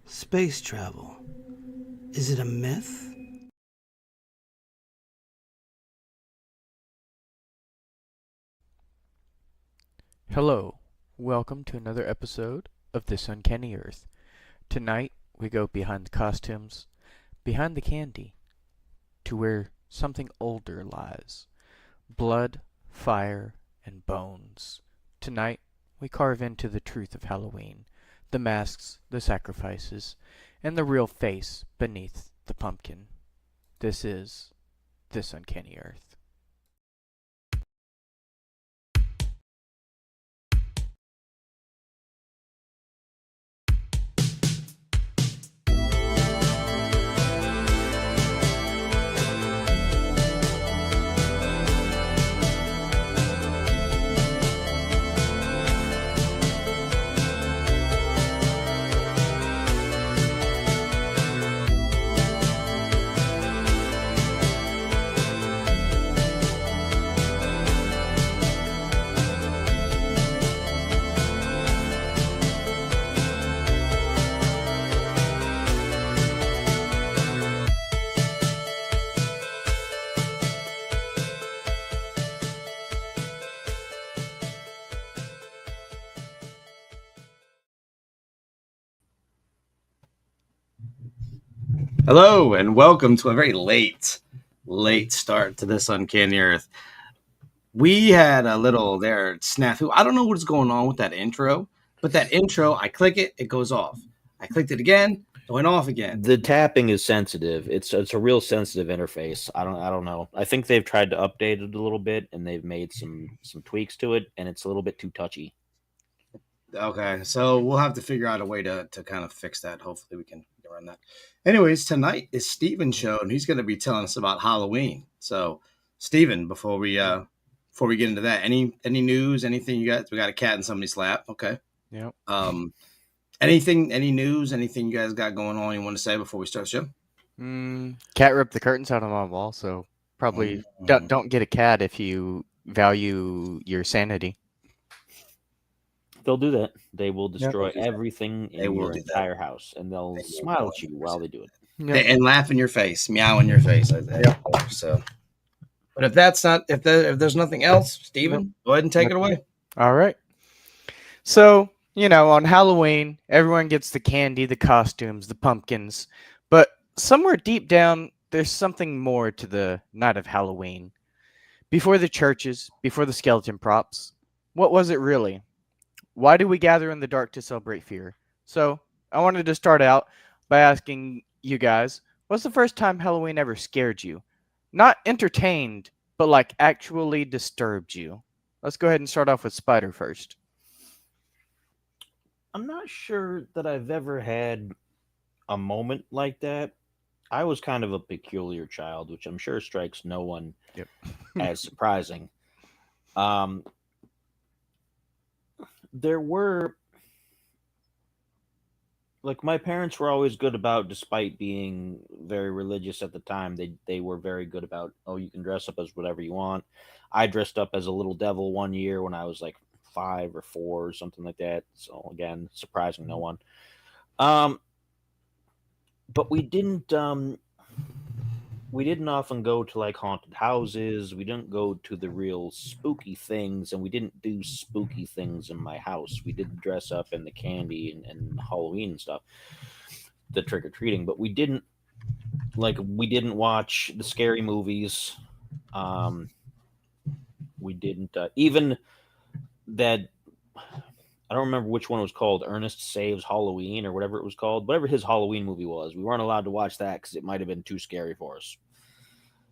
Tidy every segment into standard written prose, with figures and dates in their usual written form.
Space travel. Is it a myth? Hello, welcome to another episode of This Uncanny Earth. Tonight we go behind the costumes, behind the candy, to where something older lies. Blood, fire, and bones. Tonight we carve into the truth of Halloween, the masks, the sacrifices, and the real face beneath the pumpkin. This is This Uncanny Earth. Hello and welcome to a very late start to This Uncanny Earth. We had a little snafu. I don't know what's going on with that intro, but that intro, I click it, it goes off. I clicked it again, it went off again. The tapping is sensitive. It's a real sensitive interface. I don't know. I think they've tried to update it a little bit and they've made some tweaks to it, and it's a little bit too touchy. Okay, so we'll have to figure out a way to kind of fix that. Hopefully we can run that. Anyways, tonight is Steven's show, and he's going to be telling us about Halloween. So, Steven, before we get into that, any news, anything you got? We got a cat in somebody's lap. Okay. Yep. Any news, anything you guys got going on you want to say before we start the show? Cat ripped the curtains out on my wall, so probably don't get a cat if you value your sanity. They'll do that. They will destroy everything in your entire house, and they'll smile at you while they do it. Yep. And laugh in your face, meow in your face. Yep. So, but if there's nothing else, Steven, go ahead and take it away. All right. So, on Halloween, everyone gets the candy, the costumes, the pumpkins, but somewhere deep down, there's something more to the night of Halloween. Before the churches, before the skeleton props, what was it really? Why do we gather in the dark to celebrate fear? So, I wanted to start out by asking you guys, what's the first time Halloween ever scared you? Not entertained, but actually disturbed you. Let's go ahead and start off with Spider first. I'm not sure that I've ever had a moment like that. I was kind of a peculiar child, which I'm sure strikes no one as surprising. There were, my parents were always good about, despite being very religious at the time, they were very good about, you can dress up as whatever you want. I dressed up as a little devil one year when I was 5 or 4 or something like that. So again, surprising no one. But we didn't often go to haunted houses. We didn't go to the real spooky things, and we didn't do spooky things in my house. We did dress up in the candy and Halloween and stuff, the trick-or-treating, but we didn't watch the scary movies. We didn't even that, I don't remember which one it was called, Ernest Saves Halloween or whatever it was called. Whatever his Halloween movie was, we weren't allowed to watch that because it might have been too scary for us.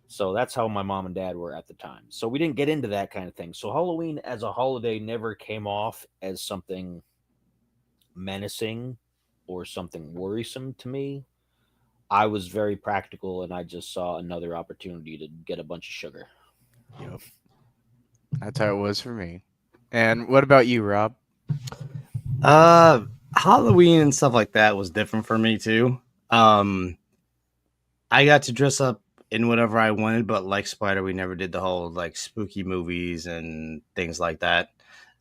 So that's how my mom and dad were at the time. So we didn't get into that kind of thing. So Halloween as a holiday never came off as something menacing or something worrisome to me. I was very practical, and I just saw another opportunity to get a bunch of sugar. Yep. That's how it was for me. And what about you, Rob? Halloween and stuff like that was different for me too. I got to dress up in whatever I wanted, but like Spider, we never did the whole spooky movies and things like that.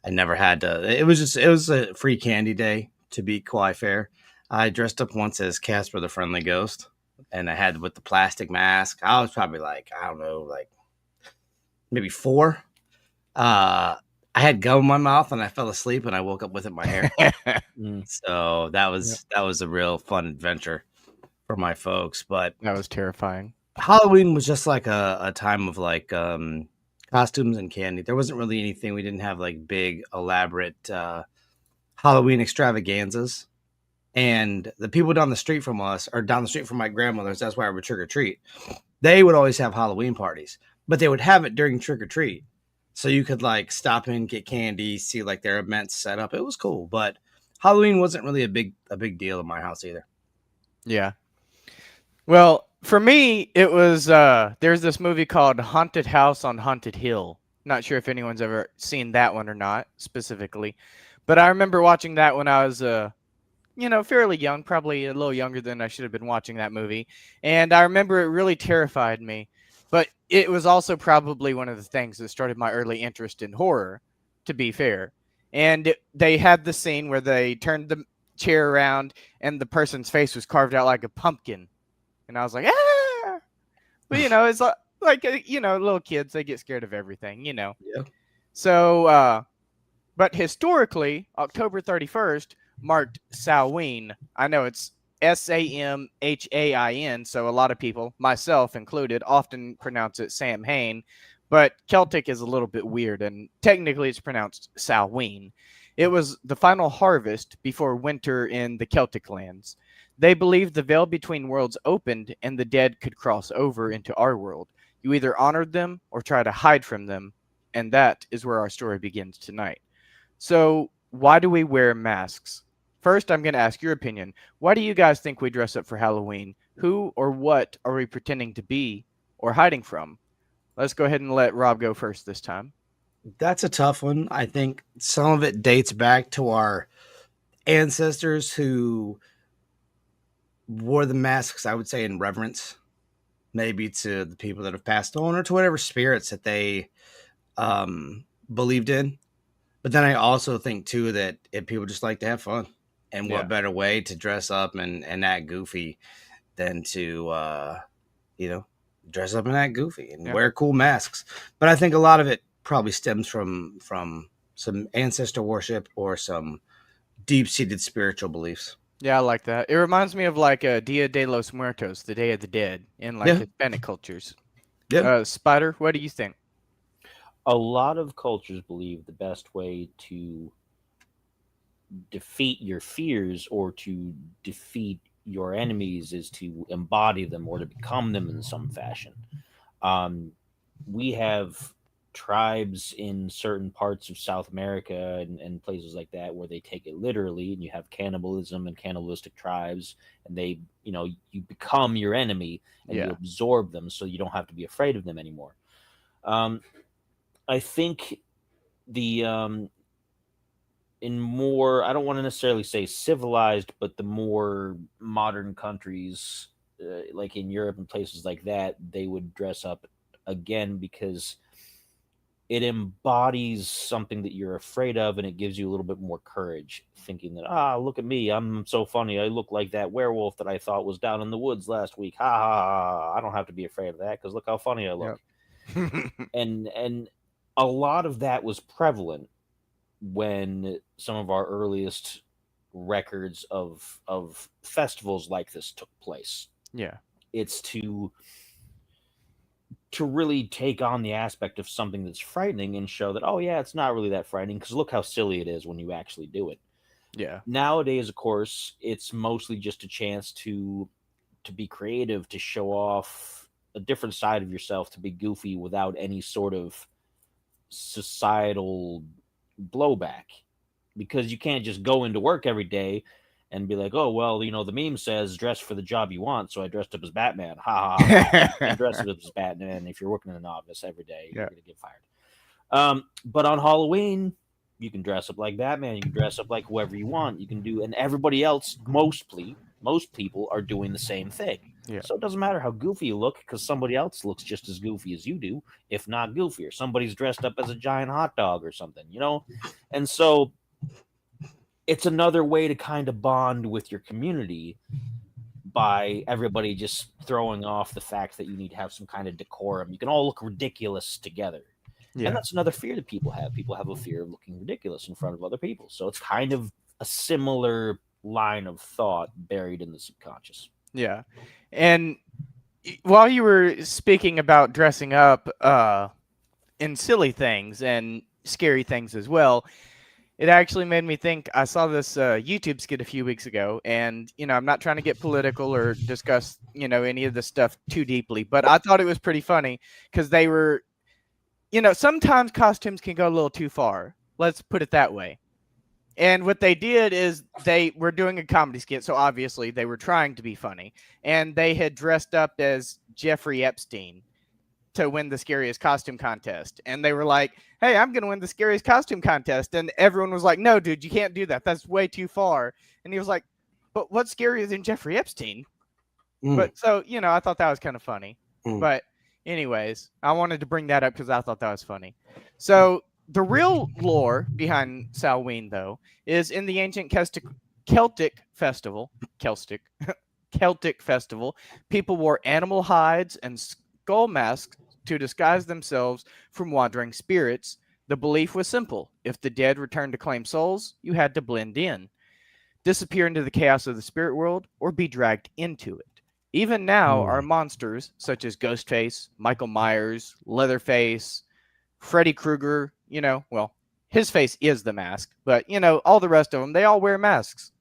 I never had to. It was a free candy day, to be quite fair. I dressed up once as Casper the Friendly Ghost, and I had with the plastic mask. I was probably like, I don't know, like maybe 4. I had gum in my mouth, and I fell asleep, and I woke up with it in my hair. Mm. So that was a real fun adventure for my folks. But That was terrifying. Halloween was just like a time of like costumes and candy. There wasn't really anything. We didn't have like big elaborate Halloween extravaganzas. And the people down the street from us, or down the street from my grandmother's, that's why I would trick or treat. They would always have Halloween parties, but they would have it during trick or treat. So you could like stop in, get candy, see like their events set up. It was cool, but Halloween wasn't really a big deal in my house either. Yeah. Well, for me, it was there's this movie called Haunted House on Haunted Hill. Not sure if anyone's ever seen that one or not specifically, but I remember watching that when I was fairly young, probably a little younger than I should have been watching that movie. And I remember it really terrified me. But it was also probably one of the things that started my early interest in horror, to be fair. And they had the scene where they turned the chair around and the person's face was carved out like a pumpkin. And I was like, ah! But, it's like little kids, they get scared of everything, Yeah. So, but historically, October 31st marked Samhain. I know it's Samhain, so a lot of people, myself included, often pronounce it Samhain, but Celtic is a little bit weird, and technically it's pronounced Samhain. It was the final harvest before winter in the Celtic lands. They believed the veil between worlds opened and the dead could cross over into our world. You either honored them or try to hide from them, and that is where our story begins tonight. So, why do we wear masks? First, I'm going to ask your opinion. Why do you guys think we dress up for Halloween? Who or what are we pretending to be or hiding from? Let's go ahead and let Rob go first this time. That's a tough one. I think some of it dates back to our ancestors who wore the masks, I would say, in reverence, maybe to the people that have passed on or to whatever spirits that they believed in. But then I also think, too, that if people just like to have fun. And what better way to dress up and act goofy than to, dress up and act goofy and wear cool masks. But I think a lot of it probably stems from some ancestor worship or some deep-seated spiritual beliefs. Yeah, I like that. It reminds me of like Dia de los Muertos, the Day of the Dead, in like Hispanic cultures. Yeah. Spider, what do you think? A lot of cultures believe the best way to defeat your fears or to defeat your enemies is to embody them or to become them in some fashion. We have tribes in certain parts of South America and places like that where they take it literally, and you have cannibalism and cannibalistic tribes, and they, you become your enemy and you absorb them so you don't have to be afraid of them anymore. I think in more, I don't want to necessarily say civilized, but the more modern countries, like in Europe and places like that, they would dress up again because it embodies something that you're afraid of, and it gives you a little bit more courage, thinking that, look at me, I'm so funny, I look like that werewolf that I thought was down in the woods last week. Ha ha ha! I don't have to be afraid of that because look how funny I look. Yep. and a lot of that was prevalent when some of our earliest records of festivals like this took place. Yeah. It's to really take on the aspect of something that's frightening and show that, it's not really that frightening because look how silly it is when you actually do it. Yeah. Nowadays, of course, it's mostly just a chance to be creative, to show off a different side of yourself, to be goofy without any sort of societal blowback, because you can't just go into work every day and be like, the meme says dress for the job you want, so I dressed up as Batman. Ha ha ha. And dress up as Batman. If you're working in an office every day, you're gonna get fired. But on Halloween, you can dress up like Batman, you can dress up like whoever you want, you can do, and everybody else, most people are doing the same thing. So it doesn't matter how goofy you look, because somebody else looks just as goofy as you do, if not goofier. Somebody's dressed up as a giant hot dog or something, And so it's another way to kind of bond with your community by everybody just throwing off the fact that you need to have some kind of decorum. You can all look ridiculous together. Yeah. And that's another fear that people have. People have a fear of looking ridiculous in front of other people. So it's kind of a similar line of thought buried in the subconscious. Yeah. And while you were speaking about dressing up in silly things and scary things as well, it actually made me think. I saw this YouTube skit a few weeks ago, and I'm not trying to get political or discuss any of this stuff too deeply, but I thought it was pretty funny because they were, sometimes costumes can go a little too far. Let's put it that way. And what they did is they were doing a comedy skit, so obviously they were trying to be funny, and they had dressed up as Jeffrey Epstein to win the scariest costume contest. And they were like, hey, I'm going to win the scariest costume contest. And everyone was like, no, dude, you can't do that. That's way too far. And he was like, but what's scarier than Jeffrey Epstein? But so, I thought that was kind of funny. But anyways, I wanted to bring that up because I thought that was funny. So the real lore behind Samhain, though, is in the ancient Celtic festival, people wore animal hides and skull masks to disguise themselves from wandering spirits. The belief was simple. If the dead returned to claim souls, you had to blend in, disappear into the chaos of the spirit world, or be dragged into it. Even now, our monsters, such as Ghostface, Michael Myers, Leatherface, Freddy Krueger, his face is the mask, but, all the rest of them, they all wear masks.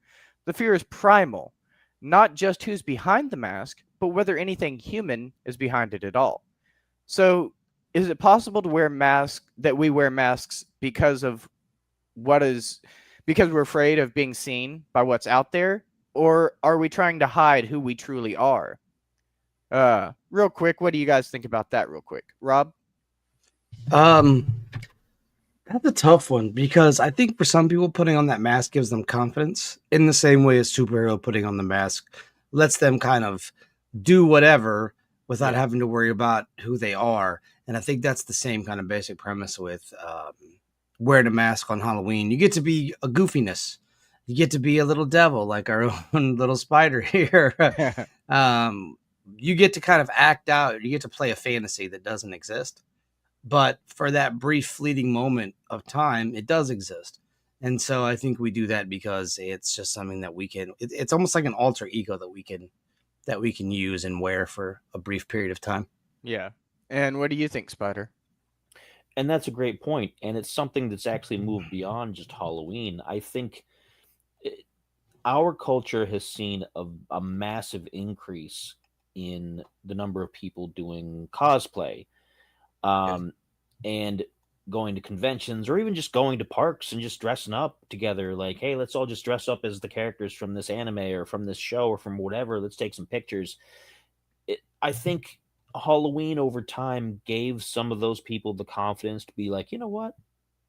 The fear is primal, not just who's behind the mask, but whether anything human is behind it at all. So, is it possible to wear masks, that we wear masks because we're afraid of being seen by what's out there? Or are we trying to hide who we truly are? Real quick, what do you guys think about that real quick? Rob? That's a tough one because I think for some people putting on that mask gives them confidence in the same way as superhero putting on the mask lets them kind of do whatever without having to worry about who they are. And I think that's the same kind of basic premise with wearing a mask on Halloween. You get to be a goofiness. You get to be a little devil like our own little spider here. You get to kind of act out. You get to play a fantasy that doesn't exist. But for that brief fleeting moment of time, it does exist. And so I think we do that because it's just something that we can, it's almost like an alter ego that we can use and wear for a brief period of time. Yeah. And what do you think, Spider? And that's a great point. And it's something that's actually moved beyond just Halloween. I think our culture has seen a massive increase in the number of people doing cosplay. And going to conventions or even just going to parks and just dressing up together. Like, hey, let's all just dress up as the characters from this anime or from this show or from whatever. Let's take some pictures. I think Halloween over time gave some of those people the confidence to be like, you know what?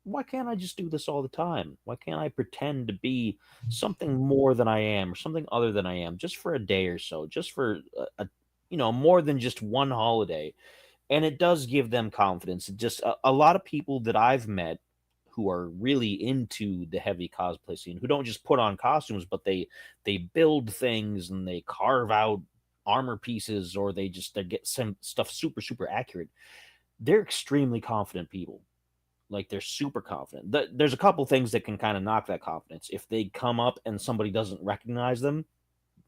Why can't I just do this all the time? Why can't I pretend to be something more than I am or something other than I am just for a day or so, just for more than just one holiday. And it does give them confidence. Just a lot of people that I've met who are really into the heavy cosplay scene, who don't just put on costumes, but they build things and they carve out armor pieces, or they get some stuff super, super accurate. They're extremely confident people. Like, they're super confident. There's a couple things that can kind of knock that confidence. If they come up and somebody doesn't recognize them,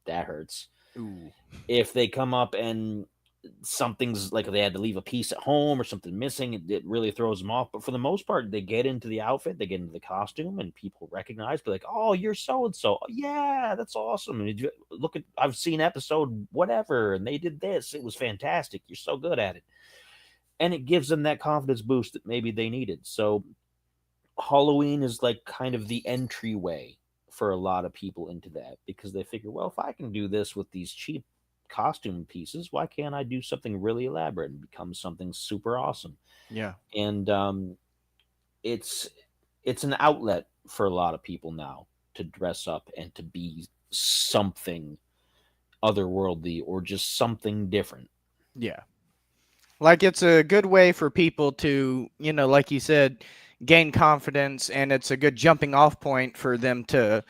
that hurts. Ooh. If they come up and something's like they had to leave a piece at home or something missing, it really throws them off. But for the most part, they get into the outfit, they get into the costume, and people recognize, be like, oh, you're so and so. Yeah, that's awesome. And look at, I've seen episode whatever, and they did this. It was fantastic. You're so good at it. And it gives them that confidence boost that maybe they needed. So Halloween is like kind of the entryway for a lot of people into that, because they figure, well, if I can do this with these cheap costume pieces, why can't I do something really elaborate and become something super awesome? Yeah. And it's an outlet for a lot of people now to dress up and to be something otherworldly or just something different. Yeah. Like, it's a good way for people to, like you said, gain confidence, and it's a good jumping off point for them to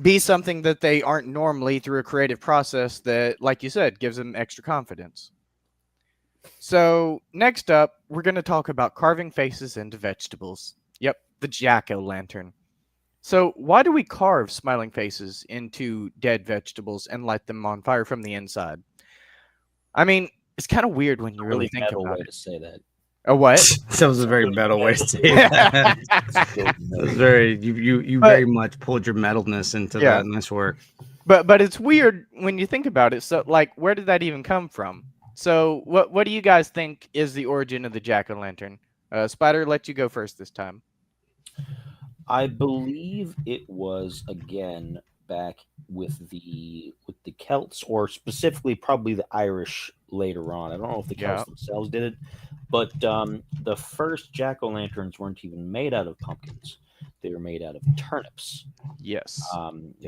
be something that they aren't normally through a creative process that, like you said, gives them extra confidence. So next up, we're going to talk about carving faces into vegetables. Yep, the jack-o'-lantern. So why do we carve smiling faces into dead vegetables and light them on fire from the inside? I mean, it's kind of weird when you really think metal about way it. to say that. A what? That was a very metal way to say that. It was very you But- very much pulled your metalness into Yeah. that nice work. But it's weird when you think about it. So, like, where did that even come from? So, what do you guys think is the origin of the jack-o'-lantern? Spider, let you go first this time. I believe it was again back with the Celts, or specifically probably the Irish later on. I don't know if the Celts themselves did it, but the first jack-o'-lanterns weren't even made out of pumpkins. They were made out of turnips. Yes.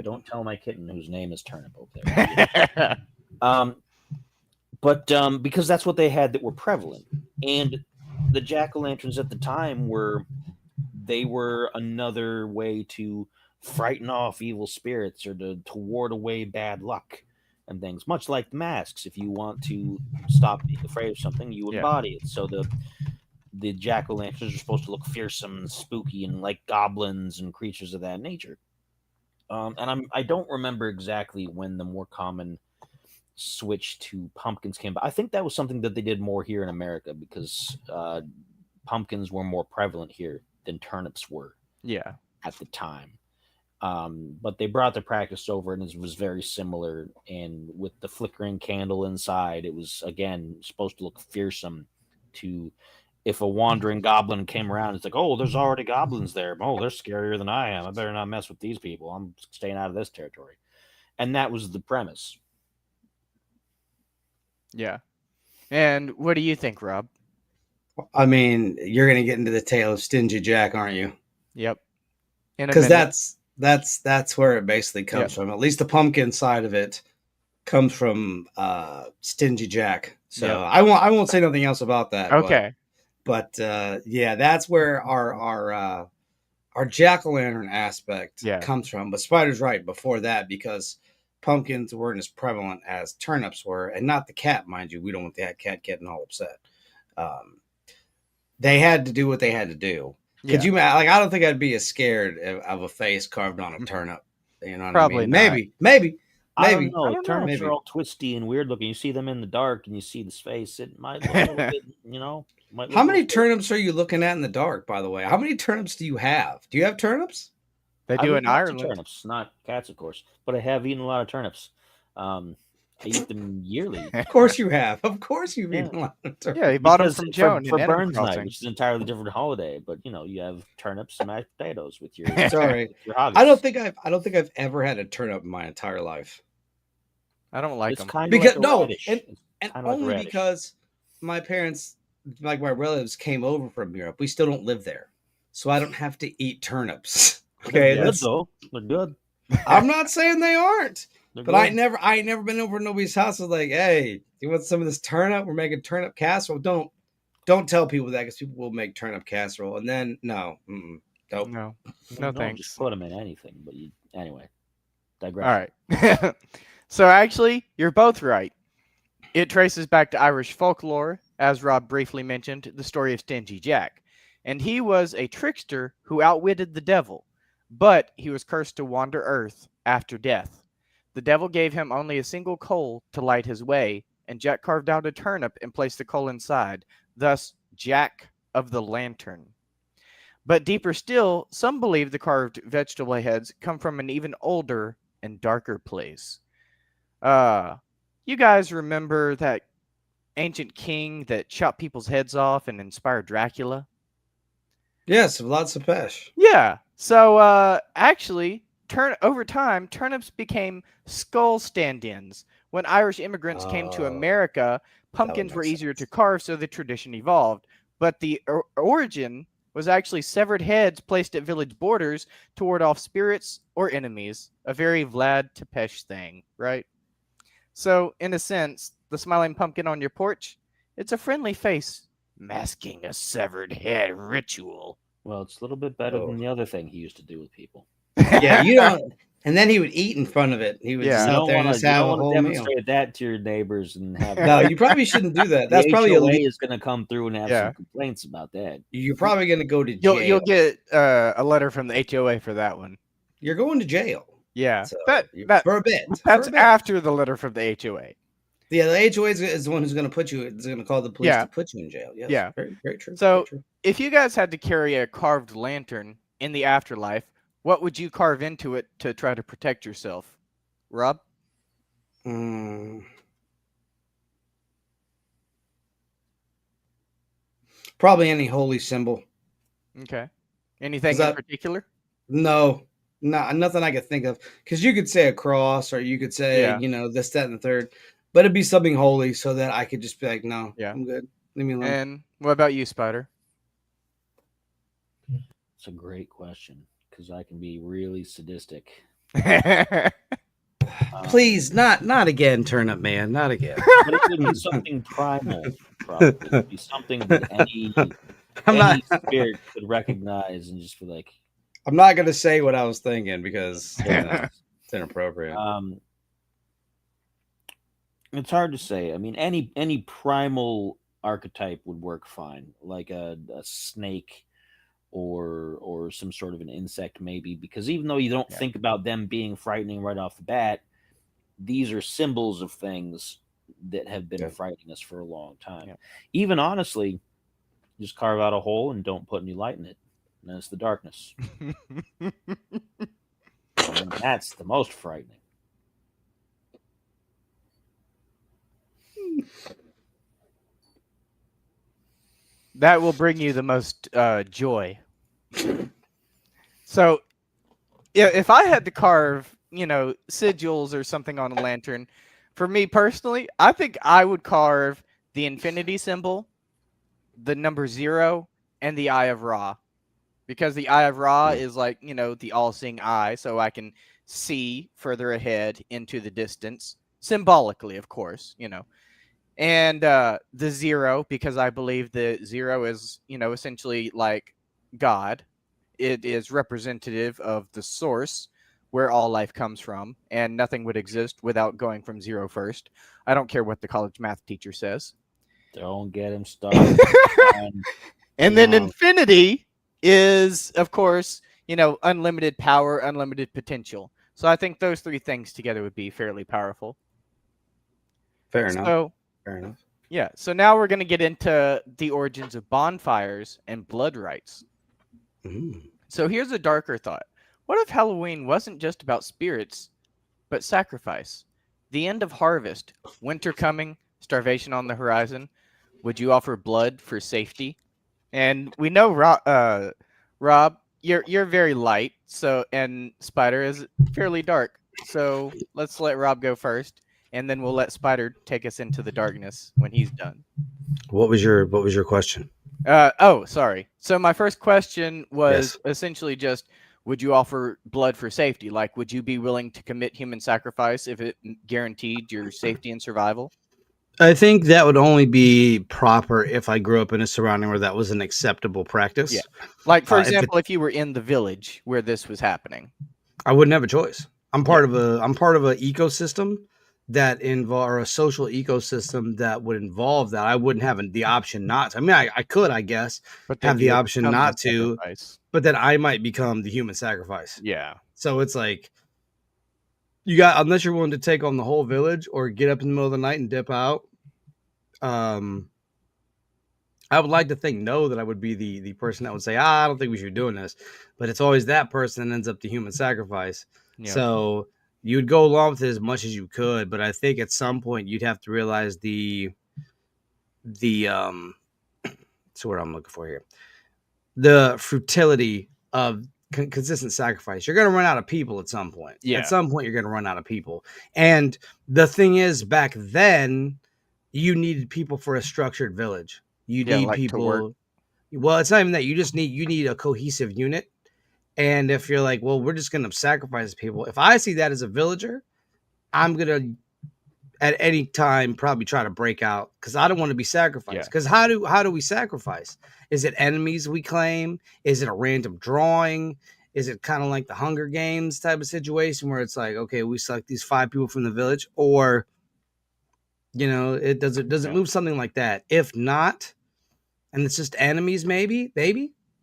Don't tell my kitten whose name is Turnip over there. But because that's what they had that were prevalent, and the jack-o'-lanterns at the time were another way to frighten off evil spirits or to ward away bad luck and things. Much like the masks, if you want to stop being afraid of something, you embody it. So the jack-o'-lanterns are supposed to look fearsome and spooky and like goblins and creatures of that nature. And I don't remember exactly when the more common switch to pumpkins came, but I think that was something that they did more here in America because pumpkins were more prevalent here than turnips were. Yeah. At the time. But they brought the practice over, and it was very similar. And with the flickering candle inside, it was again supposed to look fearsome. To if a wandering goblin came around, it's like, oh, there's already goblins there. Oh, they're scarier than I am. I better not mess with these people. I'm staying out of this territory. And that was the premise. Yeah. And what do you think, Rob? I mean, you're going to get into the tale of Stingy Jack, aren't you? Yep. Because that's where it basically comes from. At least the pumpkin side of it comes from Stingy Jack. So I won't say nothing else about that. Okay. But yeah, that's where our jack-o'-lantern aspect comes from. But Spider's right before that, because pumpkins weren't as prevalent as turnips were, and not the cat, mind you. We don't want that cat getting all upset. They had to do what they had to do. Could you like? I don't think I'd be as scared of a face carved on a turnip. You know what Probably I mean? Maybe. I don't know. Turnips are all twisty and weird looking. You see them in the dark, and you see this face. It might look a little bit, you know. How many turnips are you looking at in the dark? By the way, how many turnips do you have? Do you have turnips? They do in Ireland. Turnips, not cats, of course. But I have eaten a lot of turnips. I eat them yearly. Of course you have. Of course you've eaten a lot of turnips. Yeah, he bought them from Joan for Burns Night, which is an entirely different holiday. But you know, you have turnips and mashed potatoes with your. Sorry, with your hobbies. I don't think I've ever had a turnip in my entire life. I don't like them because like and only because my parents, like my relatives, came over from Europe. We still don't live there, so I don't have to eat turnips. Okay, they're good, though. They're good. I'm not saying they aren't. They're but good. I ain't never been over to nobody's house. I was like, hey, you want some of this turnip? We're making turnip casserole. Don't tell people that, because people will make turnip casserole. And then no, nope. No, thanks. Just put them in anything. But anyway, digress. All right. So actually, you're both right. It traces back to Irish folklore, as Rob briefly mentioned, the story of Stingy Jack. And he was a trickster who outwitted the devil, but he was cursed to wander Earth after death. The devil gave him only a single coal to light his way, and Jack carved out a turnip and placed the coal inside, thus Jack of the Lantern. But deeper still, some believe the carved vegetable heads come from an even older and darker place. You guys remember that ancient king that chopped people's heads off and inspired Dracula? Yes, lots of pesh. Yeah. So actually, over time, turnips became skull stand-ins. When Irish immigrants came to America, pumpkins were easier to carve, so the tradition evolved. But the origin was actually severed heads placed at village borders to ward off spirits or enemies. A very Vlad Tepes thing, right? So, in a sense, the smiling pumpkin on your porch, it's a friendly face masking a severed head ritual. Well, it's a little bit better than the other thing he used to do with people. Yeah, you don't. And then he would eat in front of it. He would just Yeah. out there and just You have don't a want to whole meal. demonstrate that to your neighbors and have. No, you probably shouldn't do that. The That's probably HOA illegal. is going to come through and have Yeah. some complaints about that. You're probably going to go to jail. You'll get a letter from the HOA for that one. You're going to jail. Yeah, So, for a bit. That's for a bit. after the letter from the HOA. Yeah, the HOA is the one who's going to put you. Is going to call the police to put you in jail. Yes, Yeah. very, very true. So, very true. if you guys had to carry a carved lantern in the afterlife, what would you carve into it to try to protect yourself? Rob? Probably any holy symbol. Okay. Anything in particular? No, nothing I could think of. Because you could say a cross, or you could say, this, that, and the third. But it'd be something holy, so that I could just be like, no, I'm good. Leave me alone. And what about you, Spider? It's a great question, because I can be really sadistic. Please, not again, Turnip Man. Not again. But it would be something primal, probably. It would be something that any spirit could recognize and just be like... I'm not going to say what I was thinking, because it's inappropriate. It's hard to say. I mean, any primal archetype would work fine, like a snake or some sort of an insect, maybe, because even though you don't think about them being frightening right off the bat, these are symbols of things that have been frightening us for a long time. Yeah. Even honestly, just carve out a hole and don't put any light in it, and then it's the darkness. And that's the most frightening. That will bring you the most joy. So, if I had to carve, sigils or something on a lantern, for me personally, I think I would carve the infinity symbol, the number 0, and the Eye of Ra. Because the Eye of Ra is like, the all-seeing eye, so I can see further ahead into the distance, symbolically, of course, And the 0, because I believe the 0 is, essentially like God. It is representative of the source where all life comes from, and nothing would exist without going from 0 first. I don't care what the college math teacher says. Don't get him started. And then infinity is, of course, unlimited power, unlimited potential. So I think those 3 things together would be fairly powerful. Fair enough. Yeah. So now we're going to get into the origins of bonfires and blood rites. So here's a darker thought. What if Halloween wasn't just about spirits, but sacrifice? The end of harvest, winter coming, starvation on the horizon. Would you offer blood for safety? And we know Rob, you're very light, and Spider is fairly dark. So let's let Rob go first, and then we'll let Spider take us into the darkness when he's done. What was your question? Sorry. So my first question was essentially just, would you offer blood for safety? Like, would you be willing to commit human sacrifice if it guaranteed your safety and survival? I think that would only be proper if I grew up in a surrounding where that was an acceptable practice. Yeah. Like, for example, if you were in the village where this was happening. I wouldn't have a choice. I'm part of an ecosystem or a social ecosystem that would involve that. I wouldn't have the option not to. I mean, I could, I guess, but have the option not to, but then I might become the human sacrifice. Yeah. So it's like, unless you're willing to take on the whole village or get up in the middle of the night and dip out. I would like to think that I would be the person that would say, I don't think we should be doing this, but it's always that person that ends up the human sacrifice. Yeah. So you would go along with it as much as you could, but I think at some point you'd have to realize that's what I'm looking for here. The futility of consistent sacrifice. You're going to run out of people at some point. Yeah. At some point, you're going to run out of people. And the thing is, back then, you needed people for a structured village. You need people. Well, it's not even that. You need a cohesive unit. And if you're like, well, we're just going to sacrifice people. If I see that as a villager, I'm going to at any time probably try to break out because I don't want to be sacrificed. Yeah. Because how do we sacrifice? Is it enemies we claim? Is it a random drawing? Is it kind of like the Hunger Games type of situation where it's like, okay, we select these 5 people from the village, or it does it move something like that? If not, and it's just enemies, maybe,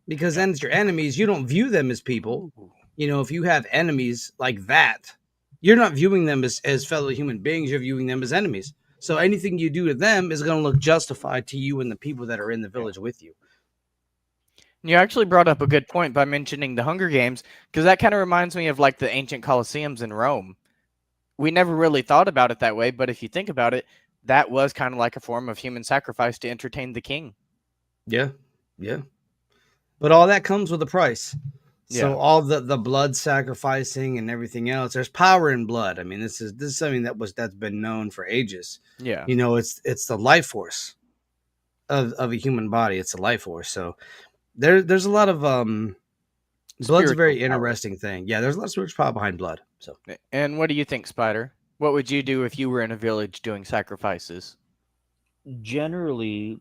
because then it's your enemies. You don't view them as people. If you have enemies like that, you're not viewing them as fellow human beings. You're viewing them as enemies. So anything you do to them is going to look justified to you and the people that are in the village with you. You actually brought up a good point by mentioning the Hunger Games, because that kind of reminds me of like the ancient Colosseums in Rome. We never really thought about it that way, but if you think about it, that was kind of like a form of human sacrifice to entertain the king. Yeah. But all that comes with a price. So Yeah. all the blood sacrificing and everything else, there's power in blood. I mean, this is something that's been known for ages. Yeah. It's the life force of a human body. It's the life force. So there's a lot of blood's a Spiritual very power. interesting thing. Yeah, there's a lot of spiritual power behind blood. So And what do you think, Spider? What would you do if you were in a village doing sacrifices? Generally,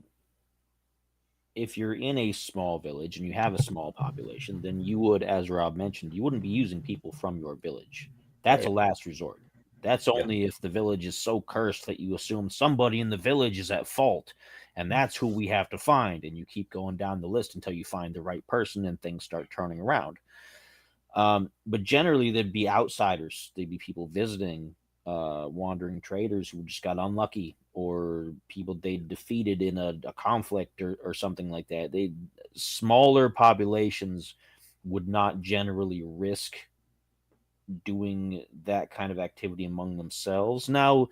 if you're in a small village and you have a small population, then you would, as Rob mentioned, you wouldn't be using people from your village. That's a last resort. That's only if the village is so cursed that you assume somebody in the village is at fault, and that's who we have to find. And you keep going down the list until you find the right person and things start turning around. But generally, there'd be outsiders. They'd be people visiting, wandering traders who just got unlucky, or people they defeated in a conflict or something like that. Smaller populations would not generally risk doing that kind of activity among themselves. Now,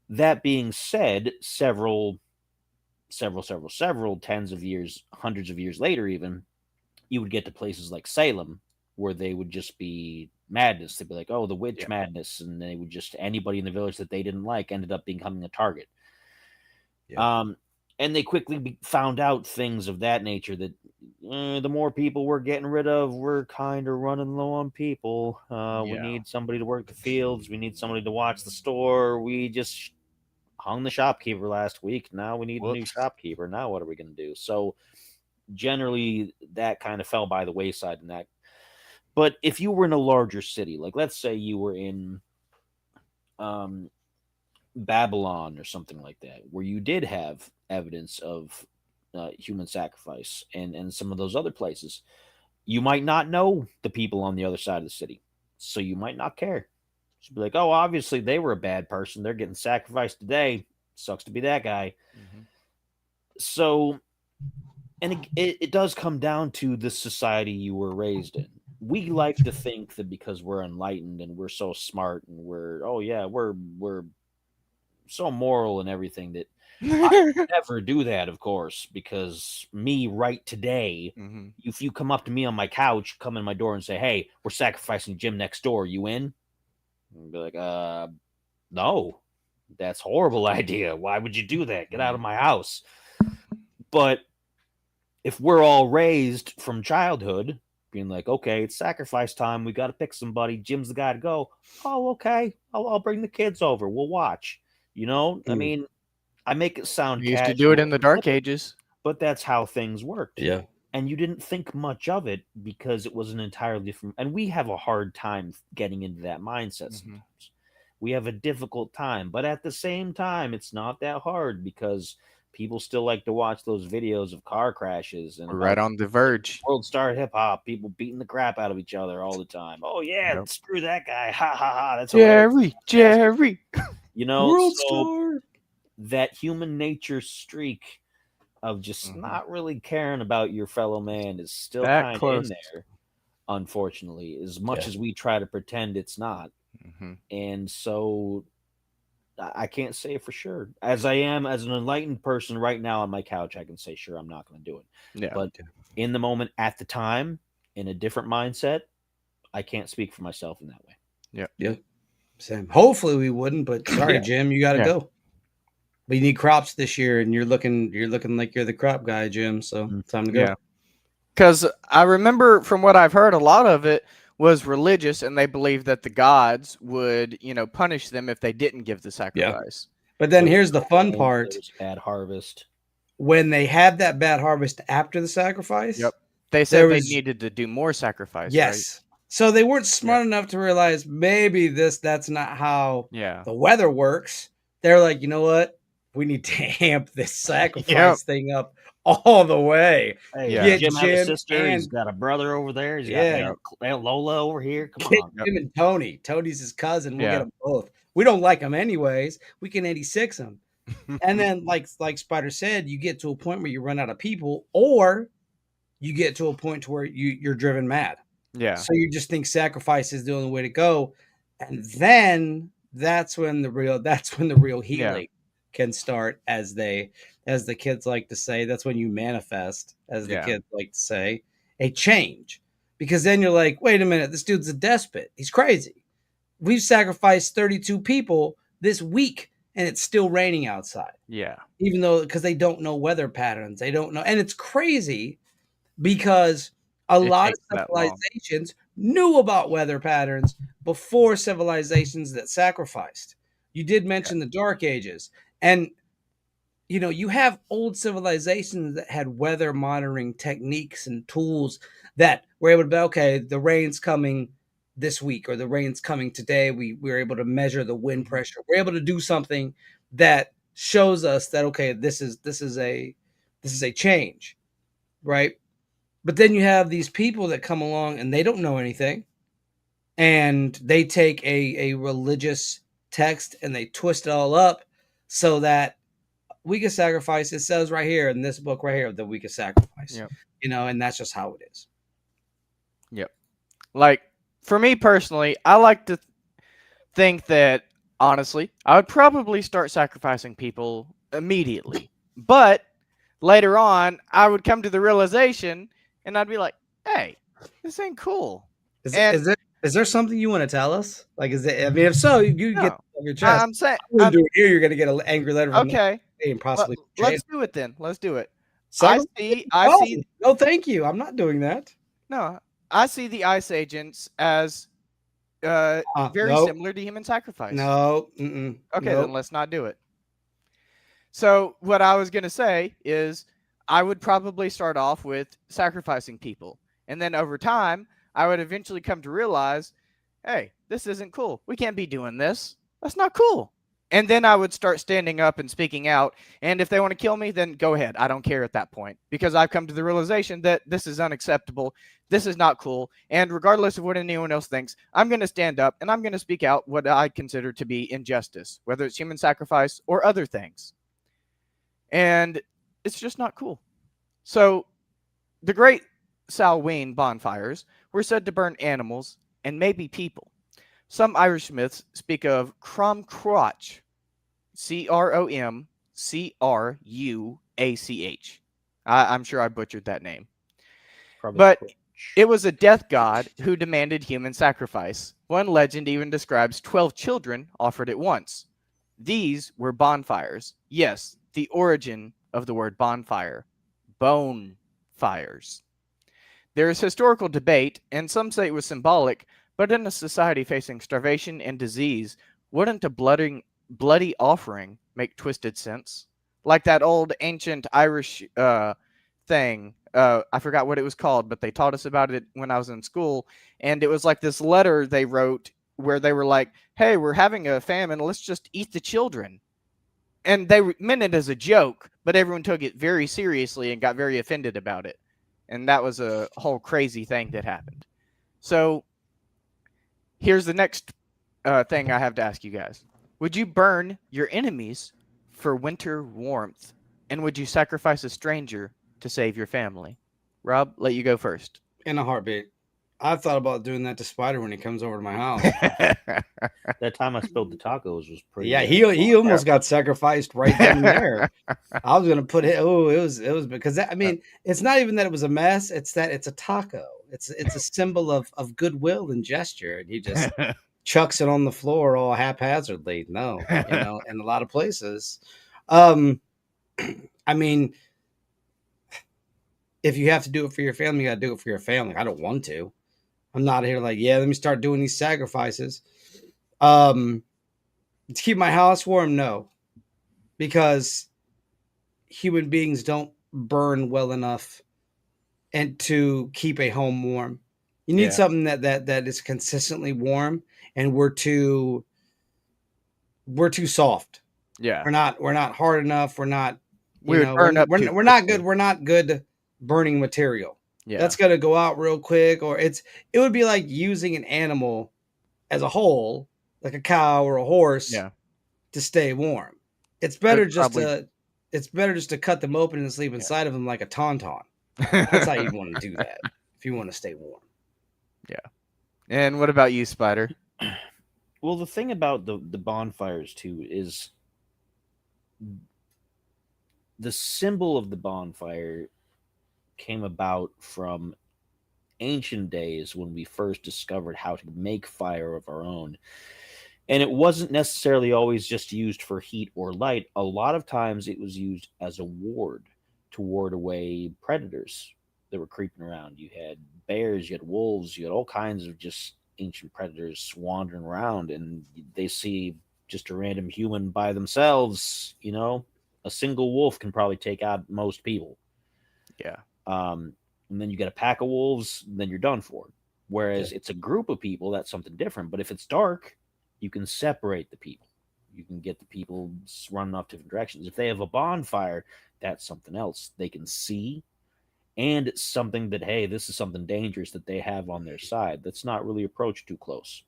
that being said, several tens of years, hundreds of years later, even, you would get to places like Salem, where they would just be madness. They'd be like, oh, the witch madness. And they would just, anybody in the village that they didn't like ended up becoming a target. And they quickly found out things of that nature, that the more people we're getting rid of, we're kind of running low on people. We need somebody to work the fields. We need somebody to watch the store. We just hung the shopkeeper last week. Now we need a new shopkeeper. Now what are we going to do? So generally that kind of fell by the wayside in that. But if you were in a larger city, like let's say you were in Babylon or something like that, where you did have evidence of human sacrifice, and some of those other places, you might not know the people on the other side of the city, so you might not care. Just be like, oh, obviously they were a bad person. They're getting sacrificed today. Sucks to be that guy. Mm-hmm. So, and it does come down to the society you were raised in. We like to think that because we're enlightened and we're so smart and we're so moral and everything, that I would never do that, of course, because me right today, if you come up to me on my couch, come in my door and say, hey, we're sacrificing Jim next door, you in? I'd be like, no, that's a horrible idea. Why would you do that? Get out of my house. But if we're all raised from childhood being like, okay, it's sacrifice time, we got to pick somebody, Jim's the guy to go. Oh, okay, I'll bring the kids over, we'll watch. I mean, I make it sound we used to do it in the Dark Ages, but that's how things worked. Yeah. And you didn't think much of it because it was an entirely different, and we have a hard time getting into that mindset sometimes. We have a difficult time, but at the same time, it's not that hard because people still like to watch those videos of car crashes and right on the verge. World Star Hip Hop, people beating the crap out of each other all the time. Oh yeah, screw that guy. Ha ha ha. That's Jerry. World Star. That human nature streak of just not really caring about your fellow man is still kind of in there, unfortunately, as much as we try to pretend it's not. And so I can't say for sure. As I am, as an enlightened person right now on my couch, I can say, sure, I'm not going to do it. Yeah. But in the moment, at the time, in a different mindset, I can't speak for myself in that way. Yeah. Same. Hopefully we wouldn't, but sorry, Jim, you got to go. But you need crops this year, and you're looking like you're the crop guy, Jim. So time to go. Yeah. Because I remember from what I've heard, a lot of it was religious, and they believed that the gods would, punish them if they didn't give the sacrifice. But then There here's the fun was part. there was bad harvest. When they had that bad harvest after the sacrifice, Yep. They said there they was- needed to do more sacrifice, yes. So they weren't smart enough to realize maybe that's not how right? Yeah. the weather works. They're like, you know what? We need to amp this sacrifice thing up all the way. Hey, Yeah. does Get Jim have a Jim sister. He's and got a brother over there. He's Yeah. got Lola over here. Come get on. Jim and Tony. Tony's his cousin. We'll Yeah. get them both. We don't like them anyways. We can 86 them. And then, like Spider said, you get to a point where you run out of people, or you get to a point to where you're driven mad. Yeah. So you just think sacrifice is the only way to go, and then that's when the real healing can start, as the kids like to say. That's when you manifest, as the kids like to say, a change, because then you're like, wait a minute, this dude's a despot. He's crazy. We've sacrificed 32 people this week, and it's still raining outside. Yeah. Even though, because they don't know weather patterns, they don't know, and it's crazy because a lot of takes that long. civilizations knew about weather patterns before civilizations that sacrificed. You did mention the Dark Ages, and you have old civilizations that had weather monitoring techniques and tools that were able to be, okay, the rain's coming this week, or the rain's coming today. We were able to measure the wind pressure. We're able to do something that shows us that, okay, this is a change, right? But then you have these people that come along and they don't know anything, and they take a religious text and they twist it all up so that we can sacrifice. It says right here in this book right here that we can sacrifice. Yep. And that's just how it is. Yep. Like, for me personally, I like to think that, honestly, I would probably start sacrificing people immediately. But later on, I would come to the realization, and I'd be like, hey, this ain't cool. Is there something you want to tell us? Like, is it? I mean, if so, you No. get it off your chest. I'm saying, I'm do it here. You're going to get an angry letter from okay, the and possibly. let's do it then. Let's do it. Second- I see. No, thank you. I'm not doing that. No, I see the ice agents as very nope. similar to human sacrifice. No. Okay, nope. then let's not do it. So what I was going to say is I would probably start off with sacrificing people. And then over time, I would eventually come to realize, hey, this isn't cool. We can't be doing this. That's not cool. And then I would start standing up and speaking out. And if they want to kill me, then go ahead. I don't care at that point, because I've come to the realization that this is unacceptable. This is not cool. And regardless of what anyone else thinks, I'm going to stand up and I'm going to speak out what I consider to be injustice, whether it's human sacrifice or other things. And it's just not cool. So the great Samhain bonfires were said to burn animals and maybe people. Some Irish myths speak of Cromcruach, Cromcruach. I'm sure I butchered that name. Probably But cool. it was a death god who demanded human sacrifice. One legend even describes 12 children offered at once. These were bonfires. Yes, the origin of the word bonfire. Bone fires. There is historical debate, and some say it was symbolic, but in a society facing starvation and disease, wouldn't a bloody offering make twisted sense? Like that old ancient Irish thing. I forgot what it was called, but they taught us about it when I was in school. And it was like this letter they wrote where they were like, hey, we're having a famine. Let's just eat the children. And they meant it as a joke, but everyone took it very seriously and got very offended about it. And that was a whole crazy thing that happened. So here's the next thing I have to ask you guys. Would you burn your enemies for winter warmth? And would you sacrifice a stranger to save your family? Rob, let you go first. In a heartbeat. I've thought about doing that to Spider when he comes over to my house. That time I spilled the tacos was pretty. Yeah, he almost got sacrificed right then and there. I was gonna put it. Oh, it was because that, I mean, it's not even that it was a mess. It's that it's a taco. It's a symbol of goodwill and gesture, and he just chucks it on the floor all haphazardly. No, in a lot of places. I mean, if you have to do it for your family, you got to do it for your family. I don't want to. I'm not here like, yeah, let me start doing these sacrifices. To keep my house warm, no, because human beings don't burn well enough and to keep a home warm. You need Yeah. something that is consistently warm, and we're too soft. Yeah. We're not hard enough. We're not, We would burn up too we're not good. quickly. We're not good burning material. Yeah. That's gonna go out real quick, or it would be like using an animal as a whole, like a cow or a horse, Yeah. to stay warm. It's It better would just probably to cut them open and sleep inside of them like a tauntaun. That's how you want to do that if you want to stay warm. And what about you, Spider? Well, the thing about the bonfires too is the symbol of the bonfire came about from ancient days when we first discovered how to make fire of our own. And it wasn't necessarily always just used for heat or light. A lot of times it was used as a ward to ward away predators that were creeping around. You had bears, you had wolves, you had all kinds of just ancient predators wandering around, and they see just a random human by themselves. You know, a single wolf can probably take out most people. Yeah. And then you get a pack of wolves, then you're done for. Whereas it's a group of people, that's something different. But if it's dark, you can separate the people. You can get the people running off different directions. If they have a bonfire, that's something else. They can see, and it's something that, hey, this is something dangerous that they have on their side. That's not really approached too close.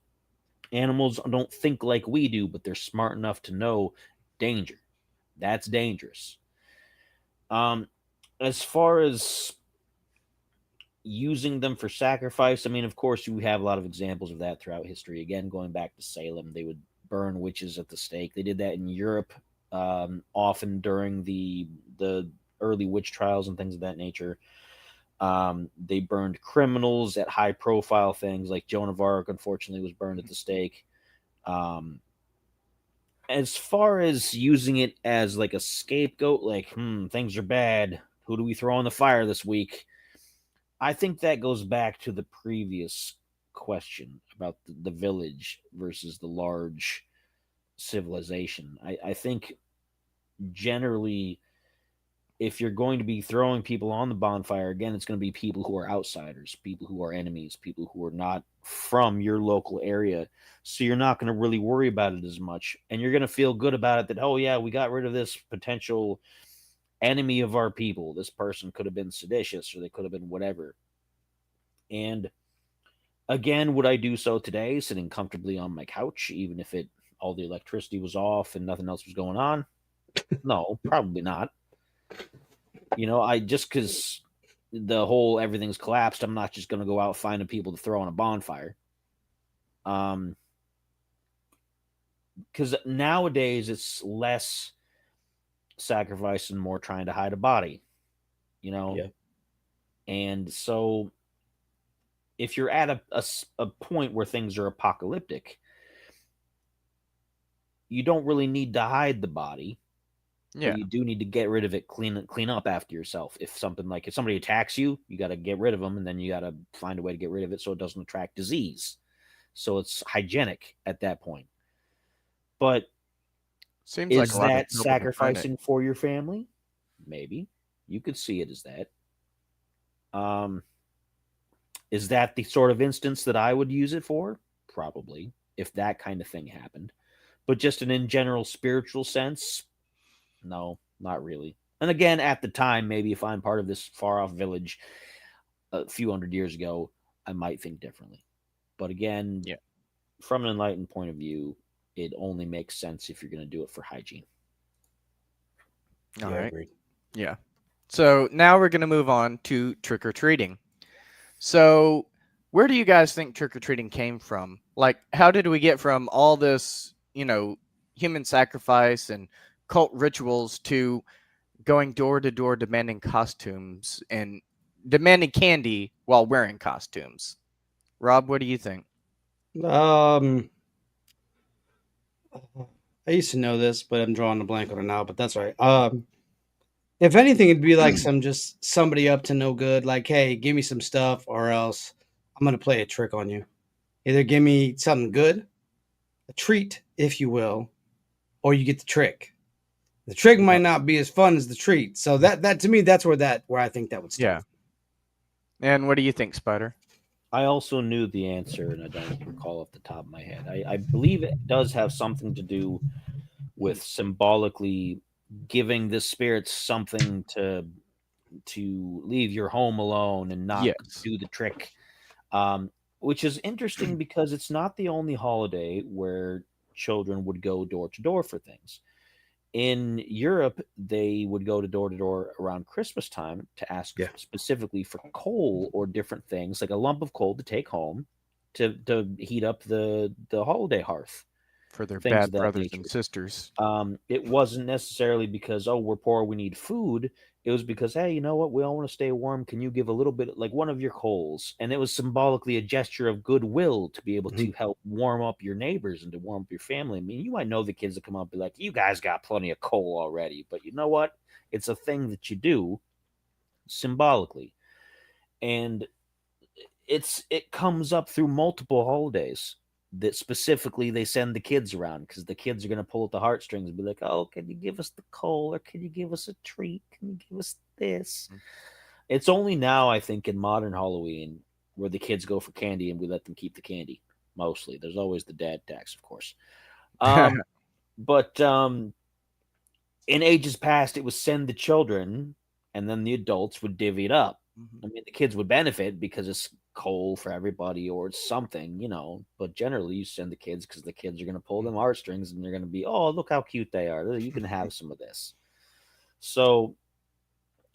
Animals don't think like we do, but they're smart enough to know danger. That's dangerous. As far as using them for sacrifice, I mean, of course, you have a lot of examples of that throughout history. Again, going back to Salem, they would burn witches at the stake. They did that in Europe, often during the early witch trials and things of that nature. They burned criminals at high profile things, like Joan of Arc, unfortunately, was burned at the stake. As far as using it as like a scapegoat, like, things are bad, who do we throw on the fire this week? I think that goes back to the previous question about the village versus the large civilization. I think generally, if you're going to be throwing people on the bonfire, again, it's going to be people who are outsiders, people who are enemies, people who are not from your local area. So you're not going to really worry about it as much. And you're going to feel good about it that, oh, yeah, we got rid of this potential enemy of our people. This person could have been seditious, or they could have been whatever. And again, would I do so today, sitting comfortably on my couch, even if all the electricity was off and nothing else was going on? No, probably not. You know, just because the whole everything's collapsed, I'm not just going to go out finding people to throw on a bonfire. Because nowadays it's less sacrifice and more trying to hide a body, you know? Yeah. And so if you're at a point where things are apocalyptic, you don't really need to hide the body. Yeah. You do need to get rid of it, clean up after yourself. If somebody attacks you, you got to get rid of them, and then you got to find a way to get rid of it so it doesn't attract disease. So it's hygienic at that point. But Seems is like a lot of that people can find it. sacrificing for your family? Maybe. You could see it as that. Is that the sort of instance that I would use it for? Probably, if that kind of thing happened. But just in general spiritual sense, no, not really. And again, at the time, maybe if I'm part of this far-off village a few hundred years ago, I might think differently. But again, from an enlightened point of view, it only makes sense if you're going to do it for hygiene. All right. Agreed. Yeah. So now we're going to move on to trick-or-treating. So where do you guys think trick-or-treating came from? Like, how did we get from all this, human sacrifice and cult rituals to going door to door demanding costumes and demanding candy while wearing costumes? Rob, what do you think? I used to know this, but I'm drawing a blank on it now, but that's right. If anything, it'd be like somebody up to no good, like, hey, give me some stuff or else I'm going to play a trick on you. Either give me something good, a treat, if you will, or you get the trick. The trick might not be as fun as the treat. So that to me, that's where I think that would start. Yeah. And what do you think, Spider? I also knew the answer, and I don't recall off the top of my head. I believe it does have something to do with symbolically giving the spirits something to leave your home alone and not do the trick. Which is interesting because it's not the only holiday where children would go door to door for things. In Europe, they would go to door around Christmas time to ask specifically for coal or different things, like a lump of coal to take home to heat up the holiday hearth for their things bad brothers and sisters. It wasn't necessarily because, oh, we're poor, we need food. It was because, hey, you know what? We all want to stay warm. Can you give a little bit, like one of your coals? And it was symbolically a gesture of goodwill to be able to help warm up your neighbors and to warm up your family. I mean, you might know the kids that come up and be like, you guys got plenty of coal already. But you know what? It's a thing that you do symbolically. And it comes up through multiple holidays that specifically they send the kids around because the kids are going to pull at the heartstrings and be like, oh, can you give us the coal, or can you give us a treat? Can you give us this? It's only now, I think, in modern Halloween where the kids go for candy and we let them keep the candy. Mostly. There's always the dad tax, of course. But in ages past, it was send the children and then the adults would divvy it up. I mean, the kids would benefit because it's coal for everybody or it's something, you know, but generally you send the kids because the kids are going to pull them heartstrings and they're going to be, oh, look how cute they are. You can have some of this. So,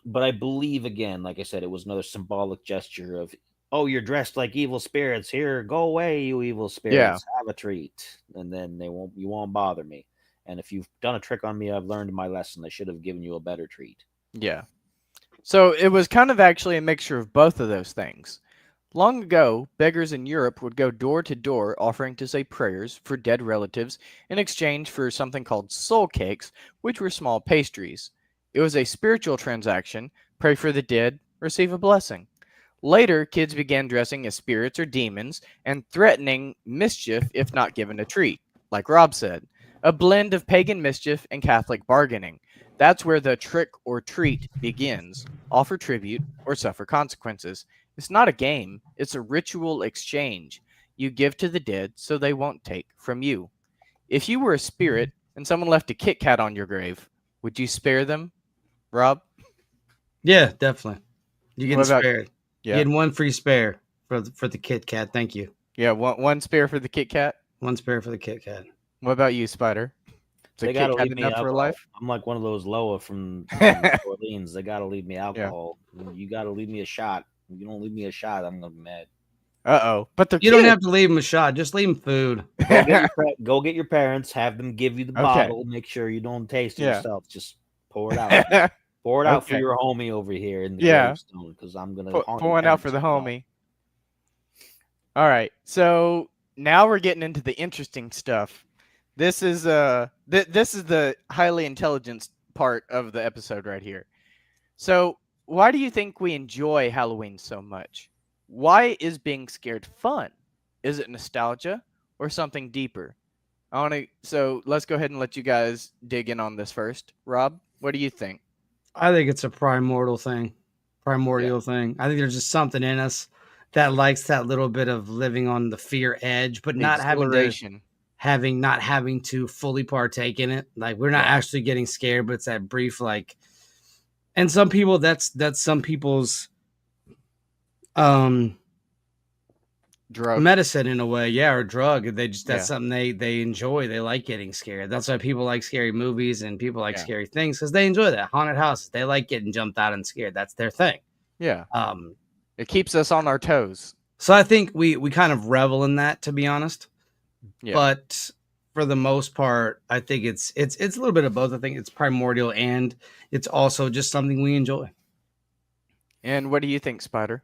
but I believe, again, like I said, it was another symbolic gesture of, oh, you're dressed like evil spirits. Here, go away, you evil spirits. Have a treat. And then you won't bother me. And if you've done a trick on me, I've learned my lesson. I should have given you a better treat. Yeah. So it was kind of actually a mixture of both of those things. Long ago, beggars in Europe would go door to door offering to say prayers for dead relatives in exchange for something called soul cakes, which were small pastries. It was a spiritual transaction. Pray for the dead, receive a blessing. Later, kids began dressing as spirits or demons and threatening mischief if not given a treat, like Rob said. A blend of pagan mischief and Catholic bargaining. That's where the trick or treat begins. Offer tribute or suffer consequences. It's not a game. It's a ritual exchange. You give to the dead so they won't take from you. If you were a spirit and someone left a Kit Kat on your grave, would you spare them, Rob? Yeah, definitely. You're getting spared. Yeah. Getting one free spare for the Kit Kat. Thank you. Yeah, one spare for the Kit Kat. One spare for the Kit Kat. What about you, Spider? They gotta leave me alcohol. For life? I'm like one of those Loa from New Orleans. They gotta leave me alcohol. Yeah. You gotta leave me a shot. If you don't leave me a shot, I'm gonna be mad. But you don't have to leave them a shot. Just leave them food. Go get your parents. Have them give you the bottle. Make sure you don't taste it yourself. Just pour it out. Pour it out for your homie over here in the gravestone, because I'm gonna pour one out for the homie. All right, so now we're getting into the interesting stuff. This is the highly intelligent part of the episode right here. So, why do you think we enjoy Halloween so much? Why is being scared fun? Is it nostalgia or something deeper? So let's go ahead and let you guys dig in on this first. Rob, what do you think? I think it's a primordial thing. I think there's just something in us that likes that little bit of living on the fear edge, but not having to fully partake in it. Like, we're not actually getting scared, but it's that brief, like, and some people that's some people's drug medicine in a way, or drug. They just that's something they enjoy. They like getting scared. That's why people like scary movies and people like scary things, because they enjoy that. Haunted houses, they like getting jumped out and scared. That's their thing. Yeah. It keeps us on our toes. So I think we kind of revel in that, to be honest. Yeah. But for the most part, I think it's a little bit of both. I think it's primordial and it's also just something we enjoy. And what do you think, Spider?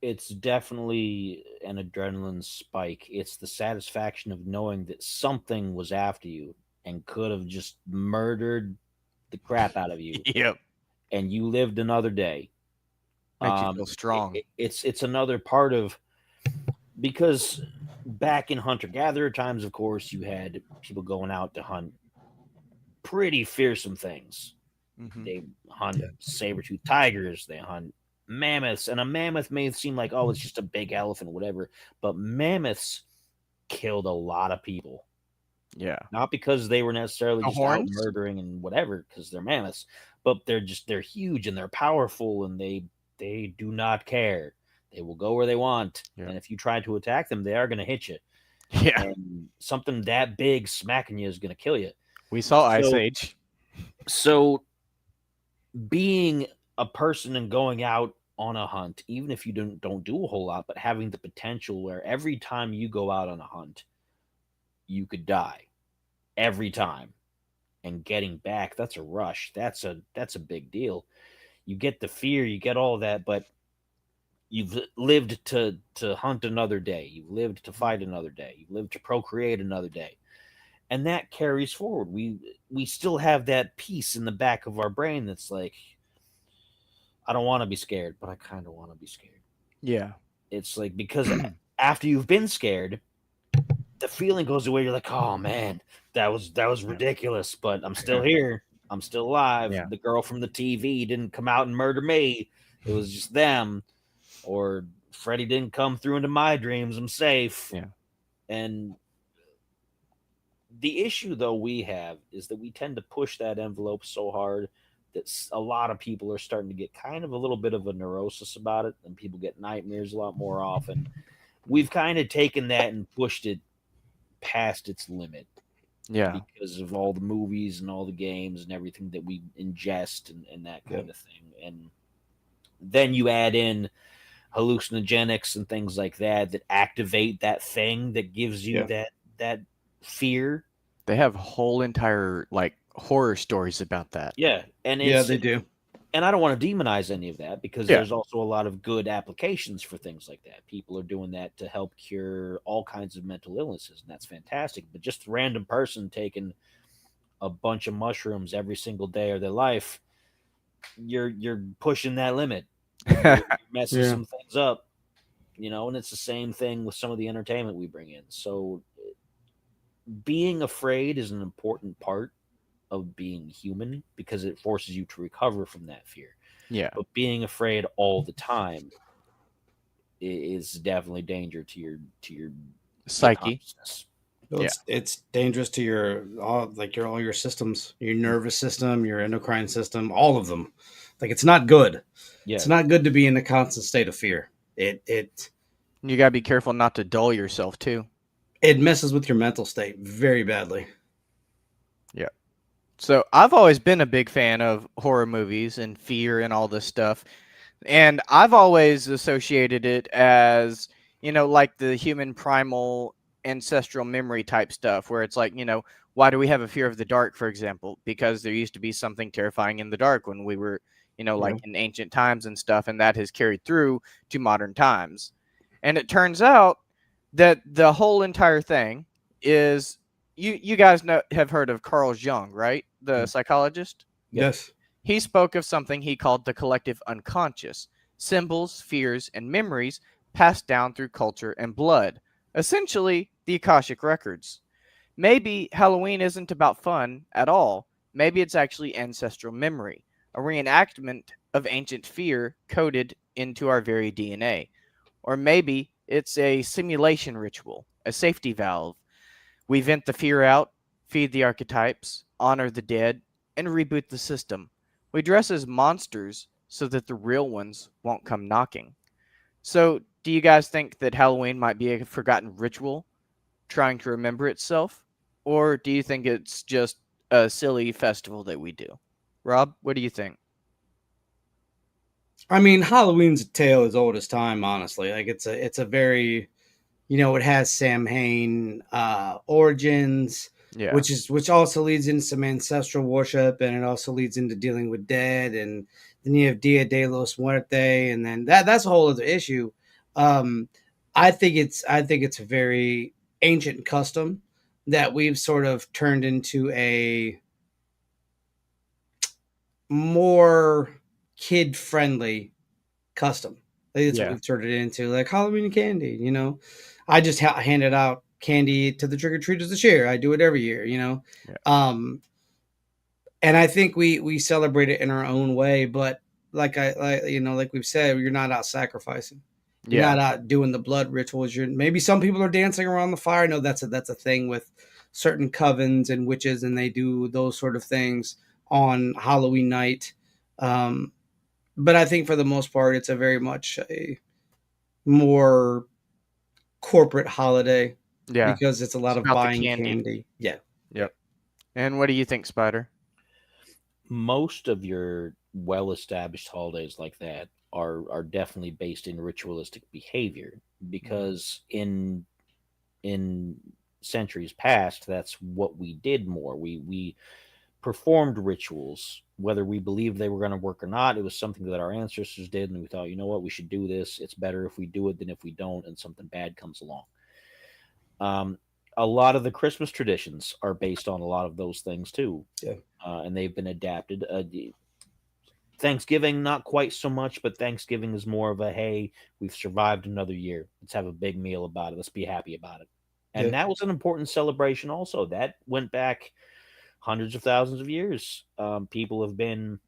It's definitely an adrenaline spike. It's the satisfaction of knowing that something was after you and could have just murdered the crap out of you. Yep. And you lived another day. Makes you feel strong. It's another part of because back in hunter-gatherer times, of course, you had people going out to hunt pretty fearsome things. Mm-hmm. They hunt Yeah. saber-toothed tigers, they hunt mammoths, and a mammoth may seem like, oh, it's just a big elephant, whatever, but mammoths killed a lot of people. Yeah. Not because they were necessarily The just out horns? murdering and whatever, because they're mammoths, but they're huge and they're powerful and they do not care. They will go where they want, Yeah. and if you try to attack them, they are going to hit you. Yeah. And something that big smacking you is going to kill you. We saw Ice So- Age. So, being a person and going out on a hunt, even if you don't do a whole lot, but having the potential where every time you go out on a hunt, you could die every time, and getting back, that's a rush. That's a big deal. You get the fear, you get all that, but you've lived to hunt another day. You've lived to fight another day. You've lived to procreate another day. And that carries forward. We still have that piece in the back of our brain that's like, I don't want to be scared, but I kind of want to be scared. Yeah. It's like, because after you've been scared, the feeling goes away. You're like, oh man, that was ridiculous, but I'm still here. I'm still alive. Yeah. The girl from the TV didn't come out and murder me. It was just them. Or Freddy didn't come through into my dreams. I'm safe. Yeah. And the issue, though, we have is that we tend to push that envelope so hard that a lot of people are starting to get kind of a little bit of a neurosis about it, and people get nightmares a lot more often. We've kind of taken that and pushed it past its limit Yeah. because of all the movies and all the games and everything that we ingest and that kind of thing. And then you add in hallucinogenics and things like that activate that thing that gives you that fear. They have whole entire like horror stories about that. Yeah, and Yeah, they do. And I don't want to demonize any of that, because Yeah. there's also a lot of good applications for things like that. People are doing that to help cure all kinds of mental illnesses, and that's fantastic. But just a random person taking a bunch of mushrooms every single day of their life, you're pushing that limit. You're messing Yeah. some things up, and it's the same thing with some of the entertainment we bring in. So being afraid is an important part of being human, because it forces you to recover from that fear. Yeah. But being afraid all the time is definitely danger to your Psyche. consciousness. Well, it's dangerous to all your systems, your nervous system, your endocrine system, all of them. Like, it's not good. Yeah. It's not good to be in a constant state of fear. It You gotta be careful not to dull yourself too. messes with your mental state very badly. So I've always been a big fan of horror movies and fear and all this stuff. And I've always associated it as, like the human primal ancestral memory type stuff, where it's like, why do we have a fear of the dark, for example? Because there used to be something terrifying in the dark when we were, like in ancient times and stuff, and that has carried through to modern times. And it turns out that the whole entire thing is, you guys have heard of Carl Jung, right? The psychologist? Yes. He spoke of something he called the collective unconscious, symbols, fears, and memories passed down through culture and blood, essentially the Akashic records. Maybe Halloween isn't about fun at all. Maybe it's actually ancestral memory, a reenactment of ancient fear coded into our very DNA. Or maybe it's a simulation ritual, a safety valve. We vent the fear out, feed the archetypes, honor the dead, and reboot the system. We dress as monsters so that the real ones won't come knocking. So, do you guys think that Halloween might be a forgotten ritual trying to remember itself? Or do you think it's just a silly festival that we do? Rob, what do you think? I mean, Halloween's a tale as old as time, honestly. Like, it's a very, it has Samhain origins, Yeah. which also leads into some ancestral worship, and it also leads into dealing with dead, and then you have Dia de los Muerte, and then that's a whole other issue. I think it's a very ancient custom that we've sort of turned into a more kid friendly custom. Like, that's what we've turned it into, like Halloween candy. You know, I just handed out candy to the trick or treaters this year. I do it every year. You know, and I think we celebrate it in our own way. But like we've said, you're not out sacrificing. You're not out doing the blood rituals. Maybe some people are dancing around the fire. I know that's a thing with certain covens and witches, and they do those sort of things on Halloween night. But I think for the most part, it's a very much a more corporate holiday. Yeah, because it's a lot of buying candy. Yeah. Yep. And what do you think, Spider? Most of your well-established holidays like that are definitely based in ritualistic behavior, because in centuries past, that's what we did more. We performed rituals, whether we believed they were going to work or not. It was something that our ancestors did, and we thought, you know what, we should do this. It's better if we do it than if we don't, and something bad comes along. A lot of the Christmas traditions are based on a lot of those things too. Yeah. And they've been adapted. Thanksgiving, not quite so much, but Thanksgiving is more of a, hey, we've survived another year. Let's have a big meal about it. Let's be happy about it. And that was an important celebration also. That went back hundreds of thousands of years. People have been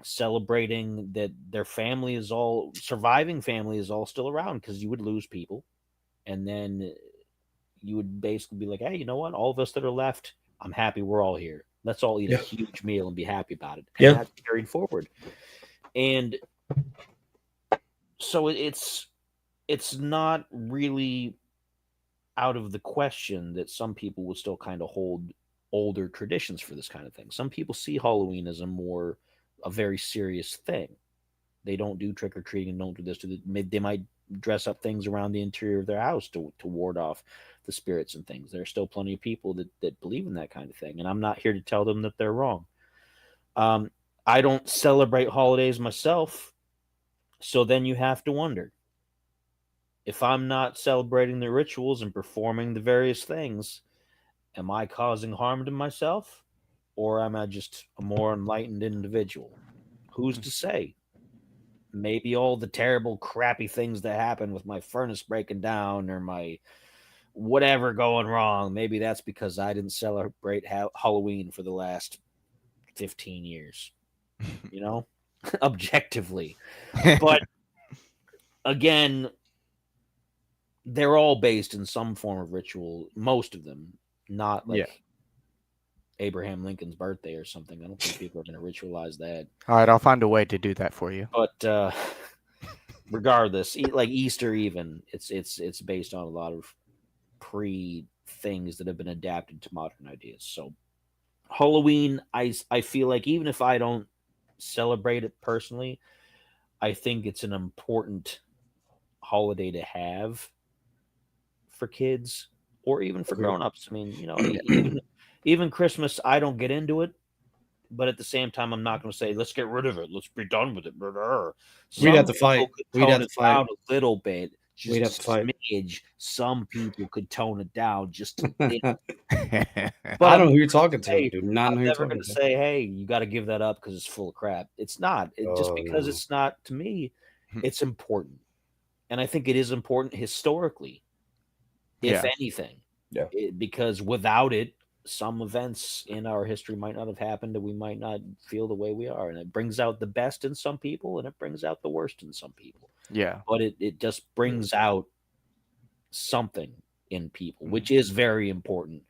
celebrating that their surviving family is all still around, because you would lose people. And then you would basically be like, hey, you know what? All of us that are left, I'm happy we're all here. Let's all eat a huge meal and be happy about it. And that's carried forward. And so it's not really out of the question that some people will still kind of hold older traditions for this kind of thing. Some people see Halloween as a very serious thing. They don't do trick-or-treating and don't do this. They might dress up things around the interior of their house to ward off the spirits and things. There are still plenty of people that believe in that kind of thing, and I'm not here to tell them that they're wrong. I don't celebrate holidays myself, so then you have to wonder, if I'm not celebrating the rituals and performing the various things, am I causing harm to myself, or am I just a more enlightened individual? Who's to say? Maybe all the terrible, crappy things that happen with my furnace breaking down or my whatever going wrong, maybe that's because I didn't celebrate Halloween for the last 15 years, you know, objectively. But again, they're all based in some form of ritual, most of them, not like Abraham Lincoln's birthday or something. I don't think people are going to ritualize that. All right, I'll find a way to do that for you. But regardless, like Easter, even it's based on a lot of things that have been adapted to modern ideas. So Halloween, I feel like even if I don't celebrate it personally, I think it's an important holiday to have for kids or even for grown-ups. I mean, you know, even Christmas, I don't get into it, but at the same time, I'm not going to say, let's get rid of it. Let's be done with it. We'd have to fight. We'd have to fight a little bit. We'd have to fight. Smidge. Some people could tone it down just a bit. But I don't know who you're talking to. Hey, dude. Not I'm who you're never talking going to say, hey, you got to give that up because it's full of crap. It's not. Just because it's not, to me, it's important. And I think it is important historically, if anything. Yeah. Because without it, some events in our history might not have happened, and we might not feel the way we are. And it brings out the best in some people, and it brings out the worst in some people. Yeah. But it just brings out something in people, which is very important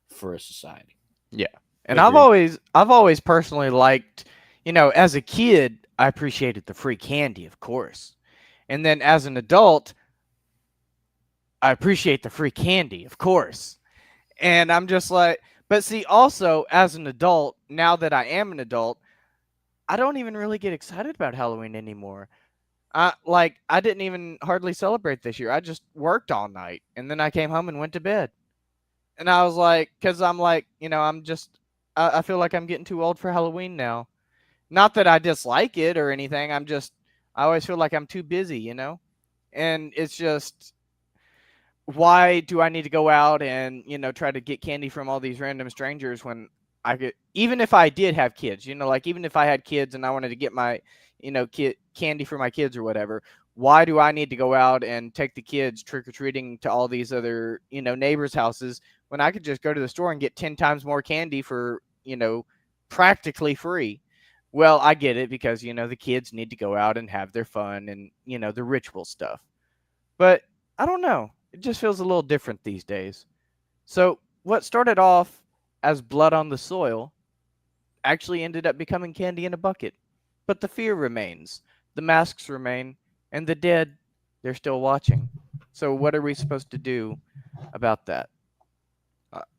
for a society. Yeah. And I've always personally liked, you know, as a kid, I appreciated the free candy, of course. And then as an adult, I appreciate the free candy, of course. And I'm just like, but see, also as an adult, now that I am an adult, I don't even really get excited about Halloween anymore. I didn't even hardly celebrate this year. I just worked all night, and then I came home and went to bed. And I was like, because I'm like, you know, I feel like I'm getting too old for Halloween now. Not that I dislike it or anything. I always feel like I'm too busy, you know? And it's just, why do I need to go out and, you know, try to get candy from all these random strangers when I could, even if I did have kids, you know, like even if I had kids and I wanted to get my, you know, candy for my kids or whatever, why do I need to go out and take the kids trick-or-treating to all these other, neighbors' houses when I could just go to the store and get 10 times more candy for, practically free? Well, I get it because, the kids need to go out and have their fun and, the ritual stuff. But I don't know. It just feels a little different these days. So what started off as blood on the soil actually ended up becoming candy in a bucket. But the fear remains, the masks remain, and the dead, they're still watching. So what are we supposed to do about that?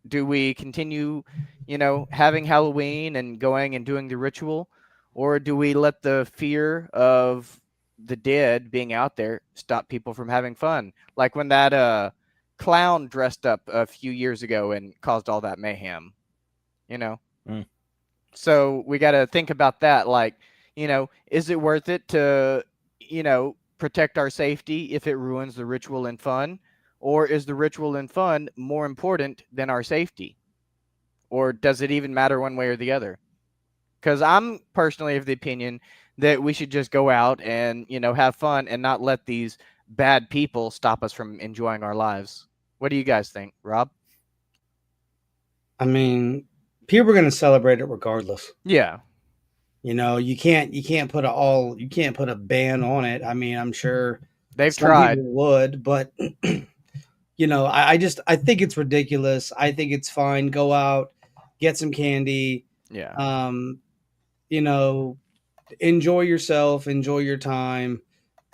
Do we continue, having Halloween and going and doing the ritual? Or do we let the fear of the dead being out there stop people from having fun? Like when that clown dressed up a few years ago and caused all that mayhem, So we got to think about that. Like, is it worth it to, protect our safety if it ruins the ritual and fun? Or is the ritual and fun more important than our safety? Or does it even matter one way or the other? Because I'm personally of the opinion that we should just go out and, have fun and not let these bad people stop us from enjoying our lives. What do you guys think, Rob? I mean, people are going to celebrate it regardless. Yeah. You can't put a ban on it. I mean, I'm sure they've some tried. people would, but I think it's ridiculous. I think it's fine. Go out, get some candy. Yeah. Enjoy yourself, enjoy your time,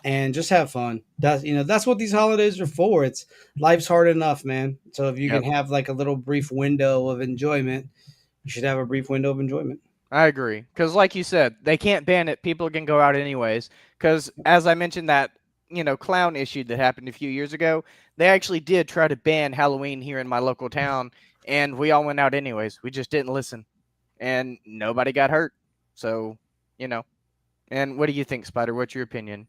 and just have fun. That's what these holidays are for. It's life's hard enough, man. So if you can have like a little brief window of enjoyment, you should have a brief window of enjoyment. I agree. Because like you said, they can't ban it. People can go out anyways. Because as I mentioned that, clown issue that happened a few years ago, they actually did try to ban Halloween here in my local town. And we all went out anyways. We just didn't listen. And nobody got hurt. So, And what do you think, Spider? What's your opinion?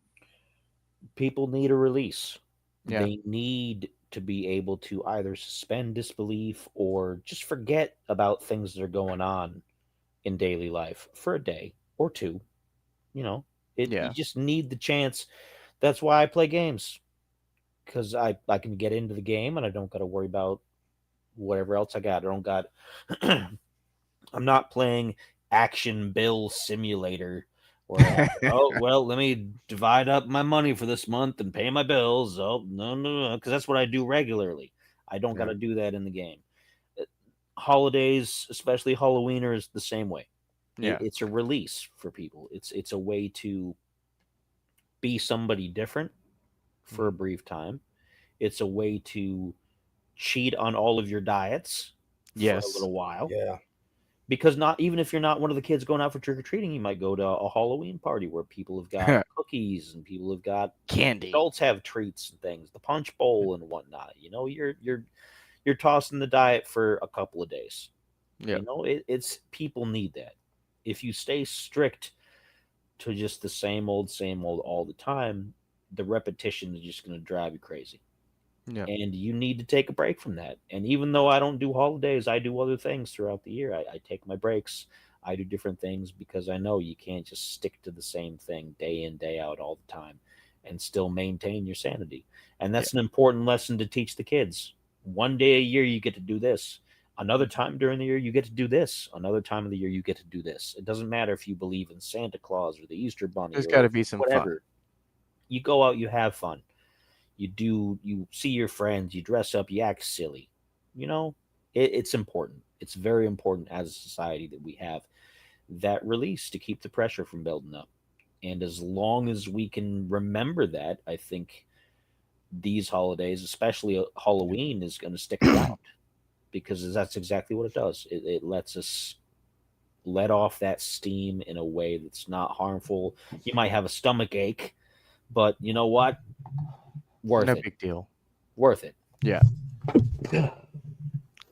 People need a release. Yeah. They need to be able to either suspend disbelief or just forget about things that are going on in daily life for a day or two. You just need the chance. That's why I play games, because I can get into the game and I don't got to worry about whatever else I got. I don't got I'm not playing Action Bill Simulator where let me divide up my money for this month and pay my bills. Oh, no, because that's what I do regularly. I don't got to do that in the game. Holidays, especially Halloween, is the same way. Yeah. It's a release for people. It's a way to be somebody different for a brief time. It's a way to cheat on all of your diets for a little while. Yeah. Because not even if you're not one of the kids going out for trick-or-treating, you might go to a Halloween party where people have got cookies and people have got candy. Adults have treats and things, the punch bowl and whatnot. You're tossing the diet for a couple of days. Yeah. It's people need that. If you stay strict to just the same old all the time, the repetition is just going to drive you crazy. Yeah. And you need to take a break from that. And even though I don't do holidays, I do other things throughout the year. I take my breaks. I do different things because I know you can't just stick to the same thing day in, day out all the time and still maintain your sanity. And that's an important lesson to teach the kids. One day a year, you get to do this. Another time during the year, you get to do this. Another time of the year, you get to do this. It doesn't matter if you believe in Santa Claus or the Easter Bunny. There's got to be some fun. You go out, you have fun. You see your friends, you dress up, you act silly. It's important. It's very important as a society that we have that release to keep the pressure from building up. And as long as we can remember that, I think these holidays, especially Halloween, is going to stick around because that's exactly what it does. It lets us let off that steam in a way that's not harmful. You might have a stomach ache, but you know what? Worth it. No big deal. Worth it. Yeah.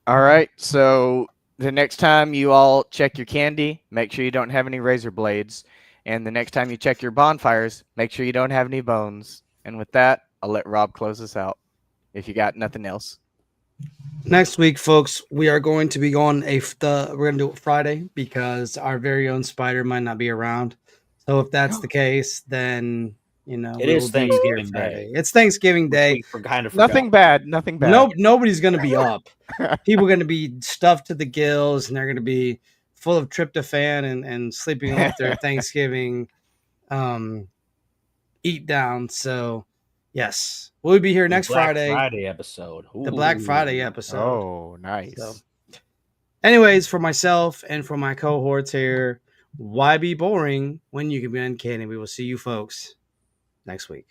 All right. So the next time you all check your candy, make sure you don't have any razor blades. And the next time you check your bonfires, make sure you don't have any bones. And with that, I'll let Rob close us out if you got nothing else. Next week, folks, we are going to be going we're going to do it Friday because our very own Spider might not be around. So if that's the case, then You know, It we is will be here Thanksgiving Friday. Day. It's Thanksgiving Day. We kind of Nothing bad. Nothing bad. Nobody's going to be up. People are going to be stuffed to the gills, and they're going to be full of tryptophan and sleeping off their Thanksgiving eat down. So, yes, we'll be here next Friday. Friday episode. The Black Friday Ooh. episode. Oh, nice. So, anyways, for myself and for my cohorts here, why be boring when you can be uncanny? We will see you folks next week.